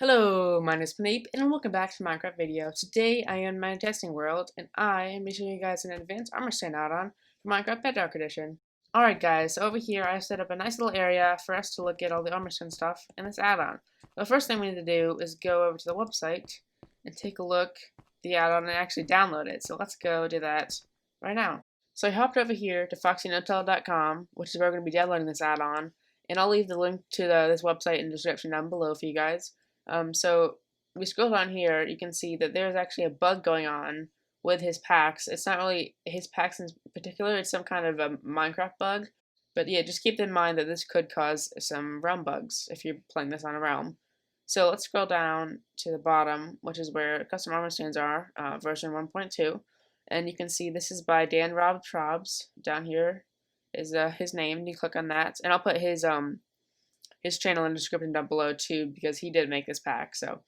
Hello, my name is PNAPE, and welcome back to Minecraft video. Today I am in my testing world, and I am showing you guys an advanced armor stand add-on for Minecraft Bedrock Edition. Alright guys, so over here I set up a nice little area for us to look at all the armor stand stuff in this add-on. The first thing we need to do is go over to the website and take a look at the add-on and actually download it. So let's go do that right now. So I hopped over here to foxynotel.com, which is where we're going to be downloading this add-on, and I'll leave the link to this website in the description down below for you guys. So we scroll down here, you can see that there's actually a bug going on with his packs. It's not really his packs in particular, it's some kind of a Minecraft bug. But yeah, just keep in mind that this could cause some realm bugs if you're playing this on a realm. So let's scroll down to the bottom, which is where custom armor stands are, version 1.2. And you can see this is by Dan Rob Trobs. Down here is his name. You click on that, and I'll put his channel in the description down below too, because he did make this pack. So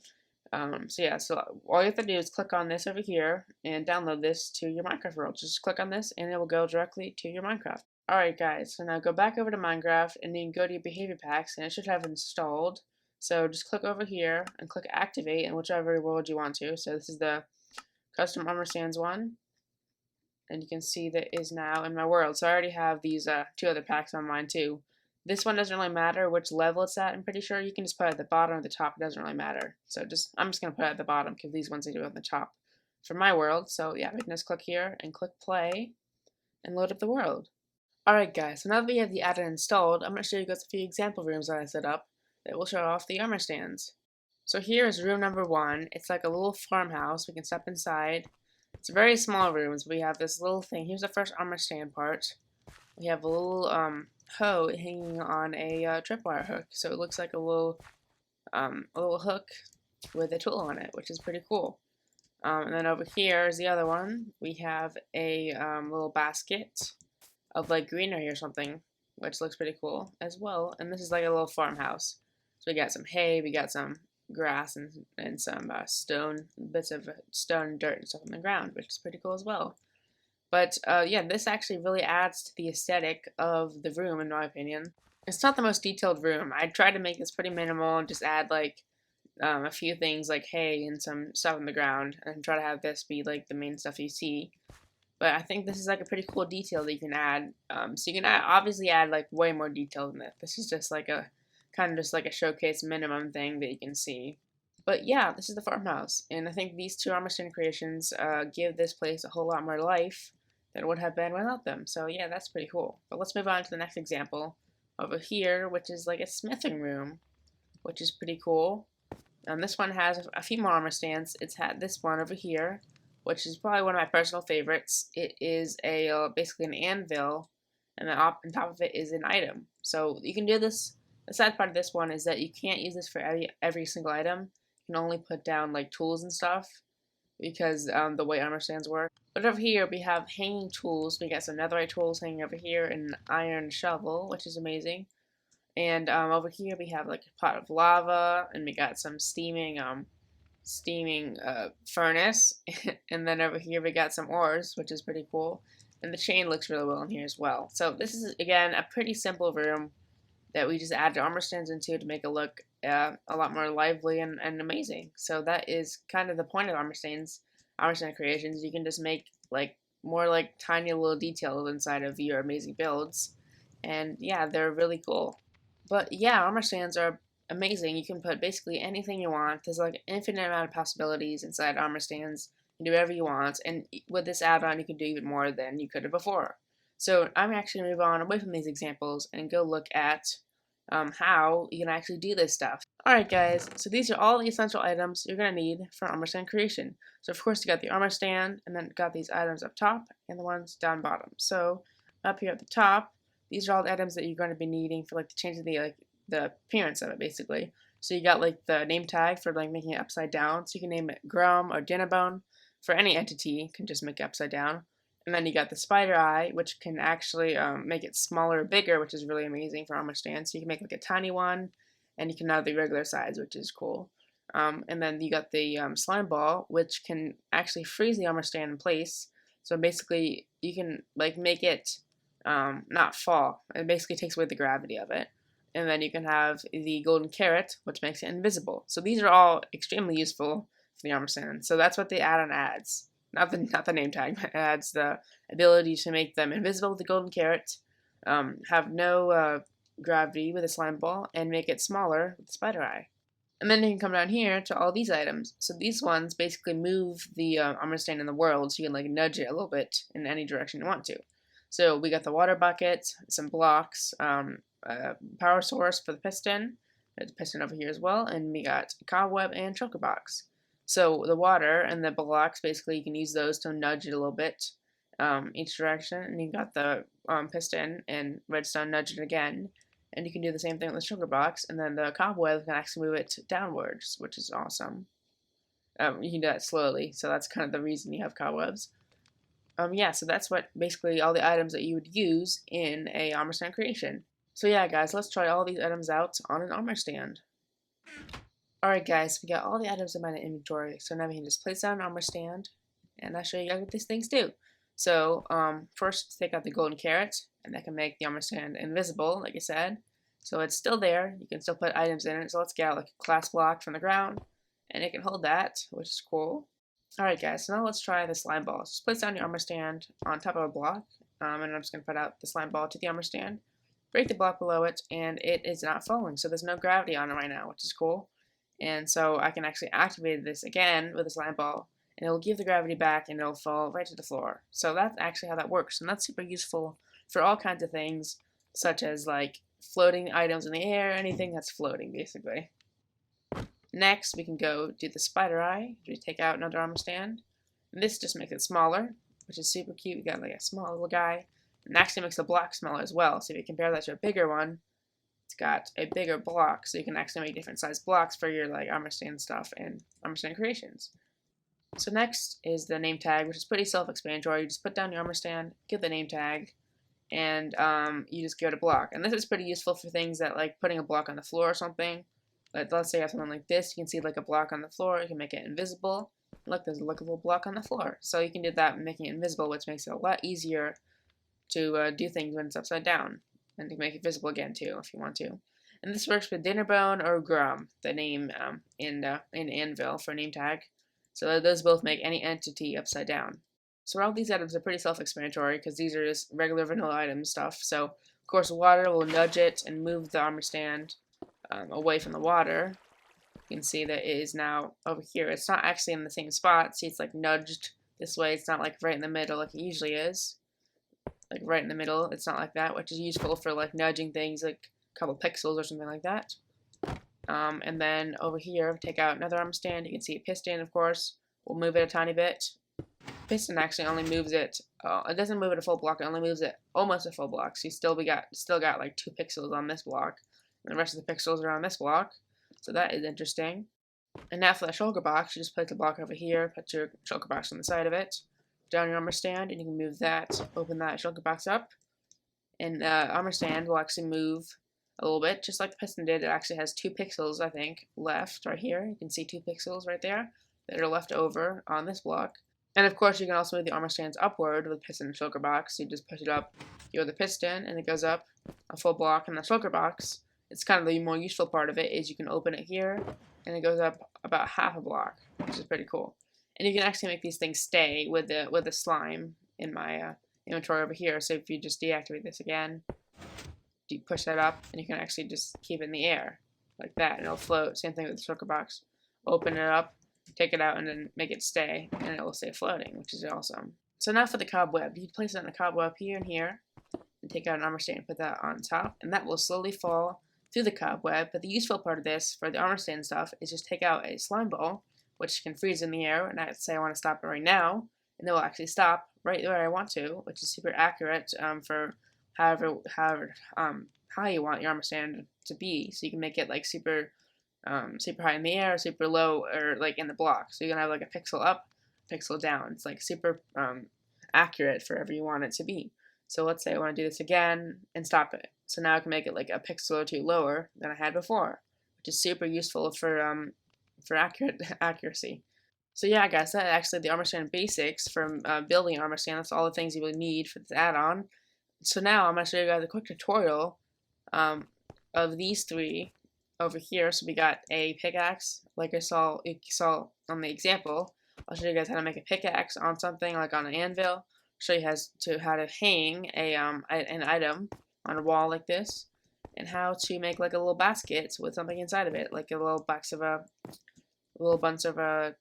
yeah, so all you have to do is click on this over here and download this to your Minecraft world. Just click on this and it will go directly to your Minecraft. Alright guys, so now go back over to Minecraft and you can go to your behavior packs and it should have installed. So just click over here and click activate in whichever world you want to. So this is the custom armor stands one, and you can see that it is now in my world. So I already have these two other packs on mine too. This one doesn't really matter which level it's at, I'm pretty sure. You can just put it at the bottom or the top, it doesn't really matter. So I'm just going to put it at the bottom because these ones I do on the top for my world. So yeah, we can just click here and click play and load up the world. Alright guys, so now that we have the add-on installed, I'm going to show you guys a few example rooms that I set up that will show off the armor stands. So here is room number 1. It's like a little farmhouse. We can step inside. It's a very small rooms. We have this little thing. Here's the first armor stand part. We have a little hoe hanging on a tripwire hook, so it looks like a little hook with a tool on it, which is pretty cool. And then over here is the other one. We have a little basket of like greenery or something, which looks pretty cool as well. And this is like a little farmhouse. So we got some hay, we got some grass, and some bits of stone and dirt and stuff on the ground, which is pretty cool as well. But yeah, this actually really adds to the aesthetic of the room, in my opinion. It's not the most detailed room. I tried to make this pretty minimal and just add like a few things like hay and some stuff on the ground, and try to have this be like the main stuff you see. But I think this is like a pretty cool detail that you can add. So you can obviously add like way more detail than that. This is just like a kind of just like a showcase minimum thing that you can see. But yeah, this is the farmhouse, and I think these two armor stand creations give this place a whole lot more life than it would have been without them. So yeah, that's pretty cool. But let's move on to the next example over here, which is like a smithing room, which is pretty cool. This one has a few more armor stands. It's had this one over here, which is probably one of my personal favorites. It is a basically an anvil, and then on top of it is an item. So you can do this. The sad part of this one is that you can't use this for every single item. You can only put down like tools and stuff, because the way armor stands work. But over here we have hanging tools. We got some netherite tools hanging over here, and an iron shovel, which is amazing. And over here we have like a pot of lava, and we got some steaming furnace. And then over here we got some ores, which is pretty cool. And the chain looks really well in here as well. So this is again a pretty simple room that we just add the armor stands into to make it look a lot more lively and amazing. So that is kind of the point of armor stand creations. You can just make like more like tiny little details inside of your amazing builds, and yeah, they're really cool. But yeah, armor stands are amazing. You can put basically anything you want. There's like an infinite amount of possibilities inside armor stands. You can do whatever you want, and with this add-on you can do even more than you could have before. So I'm actually going to move on away from these examples and go look at how you can actually do this stuff. Alright guys, so these are all the essential items you're going to need for armor stand creation. So of course you got the armor stand, and then got these items up top and the ones down bottom. So up here at the top, these are all the items that you're going to be needing for like the change of the appearance of it basically. So you got like the name tag for like making it upside down. So you can name it Grum or Dinnerbone. For any entity, you can just make it upside down. And then you got the spider eye, which can actually make it smaller or bigger, which is really amazing for armor stands. So you can make like a tiny one, and you can have the regular size, which is cool. And then you got the slime ball, which can actually freeze the armor stand in place. So basically, you can like make it not fall. It basically takes away the gravity of it. and then you can have the golden carrot, which makes it invisible. So these are all extremely useful for the armor stand. So that's what the add-on adds. Not the name tag, but it adds the ability to make them invisible with the golden carrot, have no gravity with a slime ball, and make it smaller with the spider eye. And then you can come down here to all these items. So these ones basically move the armor stand in the world, so you can like nudge it a little bit in any direction you want to. So we got the water bucket, some blocks, power source for the piston. There's a piston over here as well, and we got a cobweb and choker box. So the water and the blocks, basically you can use those to nudge it a little bit each direction, and you got the piston and redstone nudge it again, and you can do the same thing with the choker box, and then the cobweb can actually move it downwards, which is awesome. You can do that slowly, so that's kind of the reason you have cobwebs. Yeah, so that's what basically all the items that you would use in a armor stand creation. So yeah, guys, let's try all these items out on an armor stand. Alright guys, we got all the items in my inventory, so now we can just place down an armor stand, and I'll show you guys what these things do. So, first take out the golden carrot, and that can make the armor stand invisible, like I said. So it's still there, you can still put items in it, so let's get out like a glass block from the ground, and it can hold that, which is cool. Alright guys, so now let's try the slime ball. Just place down your armor stand on top of a block, and I'm just going to put out the slime ball to the armor stand, break the block below it, and it is not falling, so there's no gravity on it right now, which is cool. And so I can actually activate this again with a slime ball, and it'll give the gravity back, and it'll fall right to the floor. So that's actually how that works, and that's super useful for all kinds of things, such as like floating items in the air, anything that's floating, basically. Next, we can go do the spider eye. We take out another armor stand. And this just makes it smaller, which is super cute. We got like a small little guy. And actually makes the block smaller as well. So if you compare that to a bigger one, it's got a bigger block. So you can actually make different size blocks for your like armor stand stuff and armor stand creations. So next is the name tag, which is pretty self-explanatory. You just put down your armor stand, give the name tag, and you just give it a block. And this is pretty useful for things that like putting a block on the floor or something. Like, let's say you have something like this, you can see like a block on the floor, you can make it invisible. Look, there's a lookable block on the floor. So you can do that making it invisible, which makes it a lot easier to do things when it's upside down. And to make it visible again too, if you want to. And this works with Dinnerbone or Grum, the name in Anvil for name tag. So those both make any entity upside down. So all these items are pretty self-explanatory because these are just regular vanilla item stuff. So of course water will nudge it and move the armor stand away from the water. You can see that it is now over here. It's not actually in the same spot. See, it's like nudged this way. It's not like right in the middle like it usually is. Like right in the middle, it's not like that, which is useful for like nudging things like a couple pixels or something like that. And then over here, take out another armor stand. You can see a piston, of course. We'll move it a tiny bit. Piston actually only moves it. It doesn't move it a full block. It only moves it almost a full block. So you still got like 2 pixels on this block. And the rest of the pixels are on this block. So that is interesting. And now for the shulker box, you just place the block over here, put your shulker box on the side of it, down your armor stand, and you can move that, open that shulker box up. And the armor stand will actually move a little bit, just like the piston did. It actually has 2 pixels, I think, left right here. You can see 2 pixels right there that are left over on this block. And of course, you can also move the armor stands upward with piston and shulker box. So you just push it up, you go the piston, and it goes up a full block in the shulker box. It's kind of the more useful part of it is you can open it here, and it goes up about half a block, which is pretty cool. And you can actually make these things stay with the slime in my inventory over here. So if you just deactivate this again, you push that up, and you can actually just keep it in the air like that, and it'll float. Same thing with the shulker box. Open it up, take it out, and then make it stay, and it will stay floating, which is awesome. So now for the cobweb. You place it on the cobweb here and here, and take out an armor stand and put that on top, and that will slowly fall through the cobweb. But the useful part of this for the armor stand stuff is just take out a slime ball, which can freeze in the air, and I say I want to stop it right now, and it will actually stop right where I want to, which is super accurate for however high you want your armor stand to be. So you can make it like super high in the air, super low, or like in the block. So you can have like a pixel up, pixel down. It's like super accurate for wherever you want it to be. So let's say I want to do this again and stop it. So now I can make it like a pixel or 2 lower than I had before, which is super useful for accuracy. So yeah, guys, that's actually the armor stand basics from building an armor stand. That's all the things you really need for this add-on. So now I'm going to show you guys a quick tutorial of these three over here. So we got a pickaxe, like you saw on the example. I'll show you guys how to make a pickaxe on something like on an anvil. Show you how to hang an item on a wall like this, and how to make like a little basket with something inside of it, like a little bunch of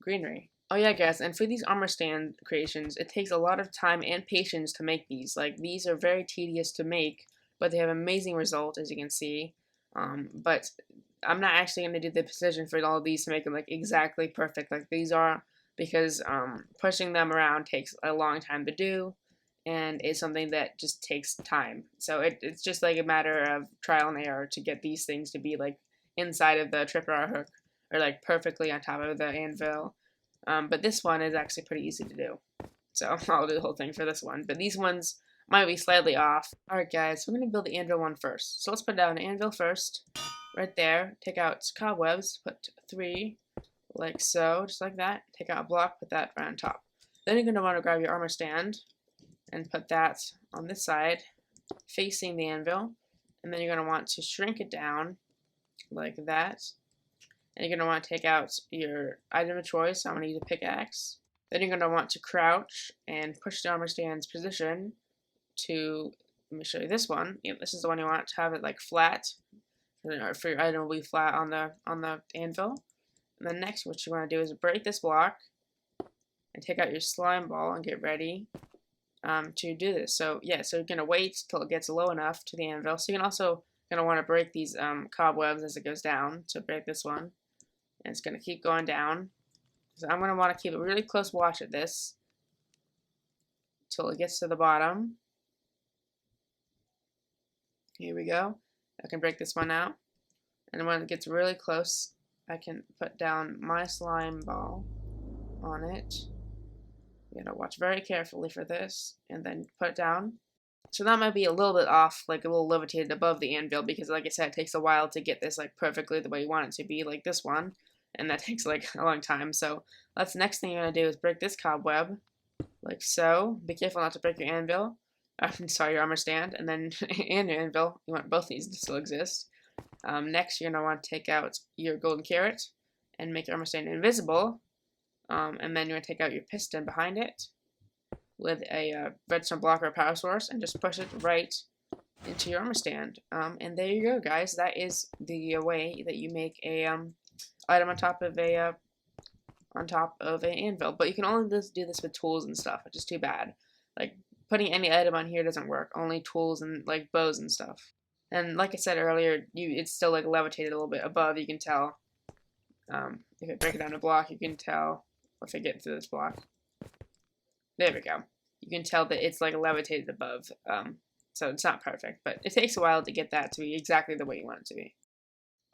greenery. Oh yeah, guys, and for these armor stand creations, it takes a lot of time and patience to make these. Like, these are very tedious to make, but they have amazing results, as you can see. But I'm not actually going to do the precision for all of these to make them, like, exactly perfect like these are, because pushing them around takes a long time to do, and it's something that just takes time. So it's just, like, a matter of trial and error to get these things to be, like, inside of the tripwire hook, or, like, perfectly on top of the anvil. But this one is actually pretty easy to do. So I'll do the whole thing for this one. But these ones might be slightly off. Alright guys, so we're going to build the anvil one first. So let's put down an anvil first. Right there. Take out cobwebs. Put 3. Like so. Just like that. Take out a block. Put that right on top. Then you're going to want to grab your armor stand. And put that on this side. Facing the anvil. And then you're going to want to shrink it down. Like that. And you're going to want to take out your item of choice. I'm going to use a pickaxe. Then you're going to want to crouch and push the armor stand's position to, let me show you this one. Yep, this is the one you want to have it like flat. For your item will be flat on the anvil. And then next what you want to do is break this block and take out your slime ball and get ready to do this. So yeah, so you're going to wait till it gets low enough to the anvil. So you can also going to want to break these cobwebs as it goes down. So break this one. And it's going to keep going down. So I'm going to want to keep a really close watch at this until it gets to the bottom. Here we go. I can break this one out. And when it gets really close, I can put down my slime ball on it. You gotta watch very carefully for this. And then put it down. So that might be a little bit off, like a little levitated above the anvil, because like I said, it takes a while to get this like perfectly the way you want it to be, like this one. And that takes like a long time. So that's the next thing you're going to do is break this cobweb, like so. Be careful not to break your anvil. Sorry, your armor stand. And then, and your anvil. You want both these to still exist. Next, you're going to want to take out your golden carrot and make your armor stand invisible. And then you're going to take out your piston behind it with a redstone block or a power source and just push it right into your armor stand. And there you go, guys. That is the way that you make a item on top of an anvil. But you can only do this with tools and stuff, which is too bad. Like, putting any item on here doesn't work. Only tools and like bows and stuff. And like I said earlier, it's still like levitated a little bit above. You can tell if I break it down a block, you can tell if I get through this block. There we go. You can tell that it's like levitated above. So it's not perfect, but it takes a while to get that to be exactly the way you want it to be.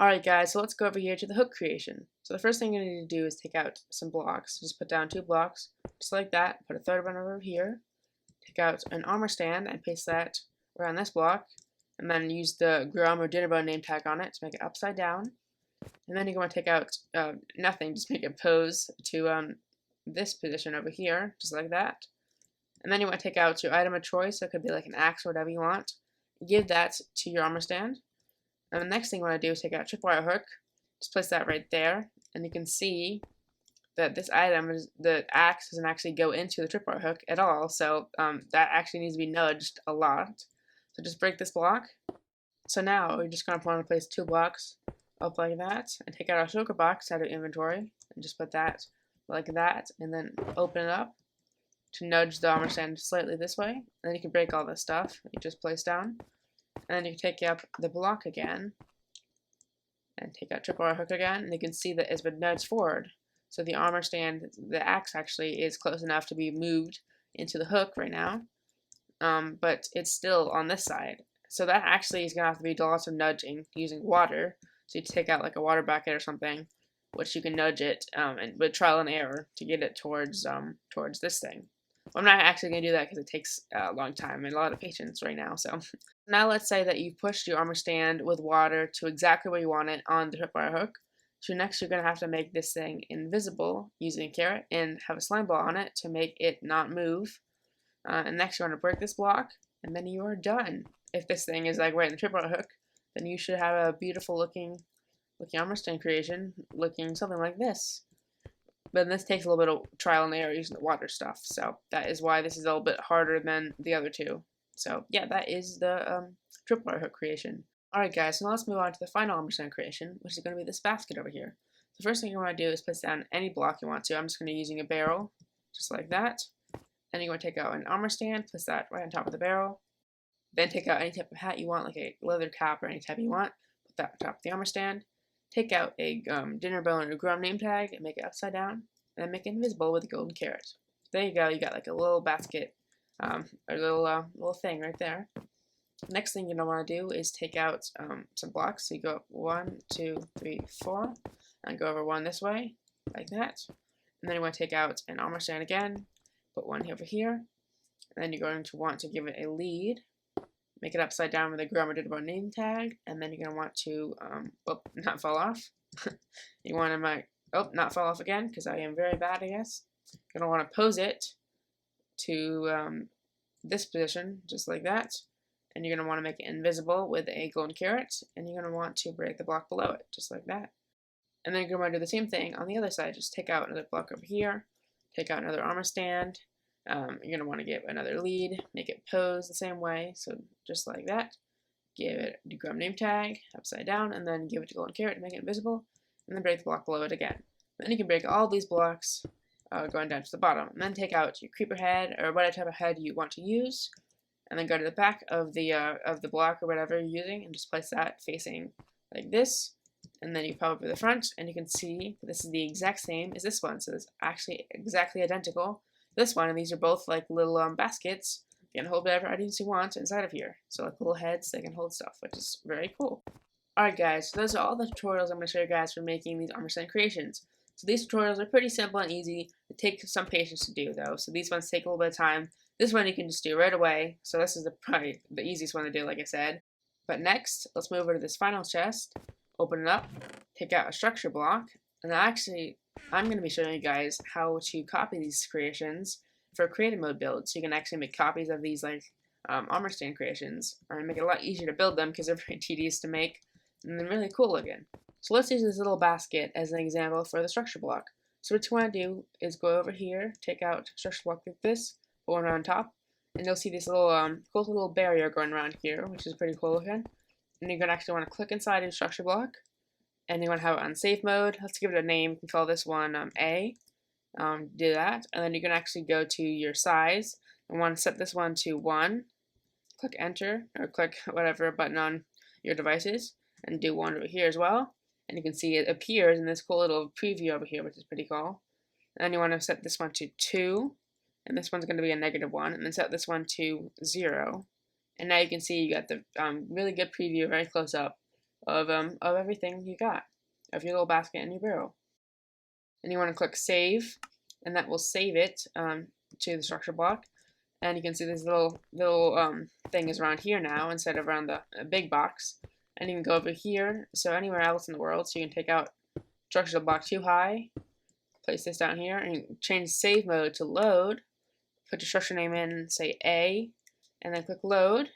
Alright guys, so let's go over here to the hook creation. So the first thing you need to do is take out some blocks. Just put down 2 blocks, just like that. Put a third one over here. Take out an armor stand and paste that around this block. And then use the Grum or Dinnerbone name tag on it to make it upside down. And then you're going to take out nothing, just make it pose to this position over here, just like that. And then you want to take out your item of choice, so it could be like an axe or whatever you want. Give that to your armor stand. And the next thing you want to do is take out a tripwire hook. Just place that right there. And you can see that this item, the axe doesn't actually go into the tripwire hook at all. So that actually needs to be nudged a lot. So just break this block. So now we're just going to want to place 2 blocks up like that. And take out our shulker box out of inventory. And just put that like that. And then open it up to nudge the armor stand slightly this way. And then you can break all this stuff that you just placed down. And then you can take up the block again and take out tripwire hook again, and you can see that it's been nudged forward. So the armor stand, the axe actually is close enough to be moved into the hook right now, but it's still on this side. So that actually is going to have to be lots of nudging using water. So you take out like a water bucket or something, which you can nudge it and with trial and error to get it towards this thing. I'm not actually going to do that because it takes a long time and a lot of patience right now. So now let's say that you've pushed your armor stand with water to exactly where you want it on the tripwire hook. So next you're going to have to make this thing invisible using a carrot and have a slime ball on it to make it not move. And next you want to break this block and then you are done. If this thing is like right in the tripwire hook, then you should have a beautiful looking armor stand creation looking something like this. But this takes a little bit of trial and error using the water stuff, so that is why this is a little bit harder than the other two. So yeah, that is the tripwire hook creation. Alright guys, so now let's move on to the final armor stand creation, which is going to be this basket over here. The first thing you want to do is place down any block you want to. I'm just going to be using a barrel, just like that. Then you're going to take out an armor stand, place that right on top of the barrel. Then take out any type of hat you want, like a leather cap or any type you want. Put that on top of the armor stand. Take out a dinner bell and a Grum name tag and make it upside down. And then make it invisible with a golden carrot. There you go, you got like a little basket, or little thing right there. Next thing you're going to want to do is take out some blocks. So you go up 1, 2, 3, 4, and go over one this way, like that. And then you want to take out an armor stand again, put one over here, and then you're going to want to give it a lead. Make it upside down with a Grum or dinner name tag, and then you're going to want to, not fall off. You want to not fall off again, because I am very bad, I guess. You're going to want to pose it to this position, just like that. And you're going to want to make it invisible with a golden carrot, and you're going to want to break the block below it, just like that. And then you're going to want to do the same thing on the other side. Just take out another block over here, take out another armor stand. You're going to want to give another lead, make it pose the same way, so just like that. Give it a Grum name tag, upside down, and then give it a golden carrot to make it invisible, and then break the block below it again. Then you can break all these blocks going down to the bottom, and then take out your creeper head, or whatever type of head you want to use, and then go to the back of the block or whatever you're using, and just place that facing like this, and then you pop over the front, and you can see this is the exact same as this one, so it's actually exactly identical. This one, and these are both like little baskets. You can hold whatever items you want inside of here. So like little heads, they can hold stuff, which is very cool. Alright guys, so those are all the tutorials I'm going to show you guys for making these armor stand creations. So these tutorials are pretty simple and easy. They take some patience to do though, so these ones take a little bit of time. This one you can just do right away, so this is probably the easiest one to do, like I said. But next, let's move over to this final chest, open it up, take out a structure block, and I'm going to be showing you guys how to copy these creations for creative mode builds. So you can actually make copies of these like armor stand creations, and make it a lot easier to build them because they're very tedious to make and they're really cool looking. So let's use this little basket as an example for the structure block. So what you want to do is go over here, take out a structure block like this, put one on top, and you'll see this little cool little barrier going around here, which is pretty cool looking. And you're going to actually want to click inside your structure block, and you want to have it on safe mode. Let's give it a name. You can call this one A. Do that, and then you can actually go to your size and want to set this one to 1. Click enter, or click whatever button on your devices, and do 1 over here as well. And you can see it appears in this cool little preview over here, which is pretty cool. And then you want to set this one to 2, and this one's going to be a -1, and then set this one to 0. And now you can see you got the really good preview, very close up, of everything you got, of your little basket and your barrel. And you want to click save, and that will save it to the structure block. And you can see this little thing is around here now instead of around the big box. And you can go over here, so anywhere else in the world. So you can take out structure block too high, place this down here, and change save mode to load. Put your structure name in, say A, and then click load.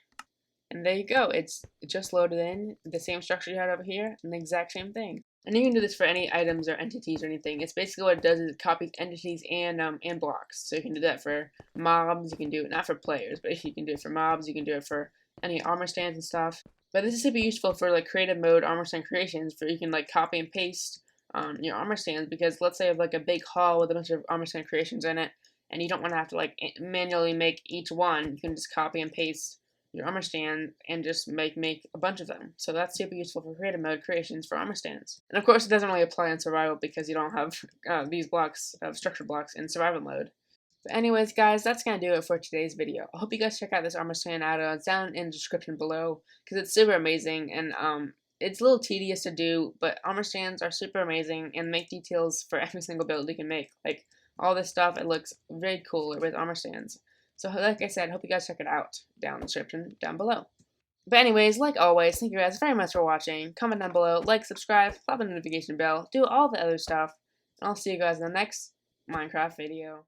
And there you go. It's just loaded in the same structure you had over here, and the exact same thing. And you can do this for any items or entities or anything. It's basically what it does is it copies entities and blocks. So you can do that for mobs. You can do it not for players, but you can do it for mobs. You can do it for any armor stands and stuff. But this is super useful for like creative mode armor stand creations, where you can like copy and paste your armor stands. Because let's say you have like a big hall with a bunch of armor stand creations in it, and you don't want to have to like manually make each one. You can just copy and paste your armor stand and just make a bunch of them. So that's super useful for creative mode creations for armor stands. And of course it doesn't really apply in survival because you don't have these blocks of structure blocks in survival mode. But anyways guys, that's gonna do it for today's video. I hope you guys check out this armor stand add-on down in the description below, because it's super amazing, and it's a little tedious to do, but armor stands are super amazing and make details for every single build you can make. Like all this stuff, it looks very cool with armor stands. So like I said, hope you guys check it out down in the description down below. But anyways, like always, thank you guys very much for watching. Comment down below, like, subscribe, clap on the notification bell, do all the other stuff. And I'll see you guys in the next Minecraft video.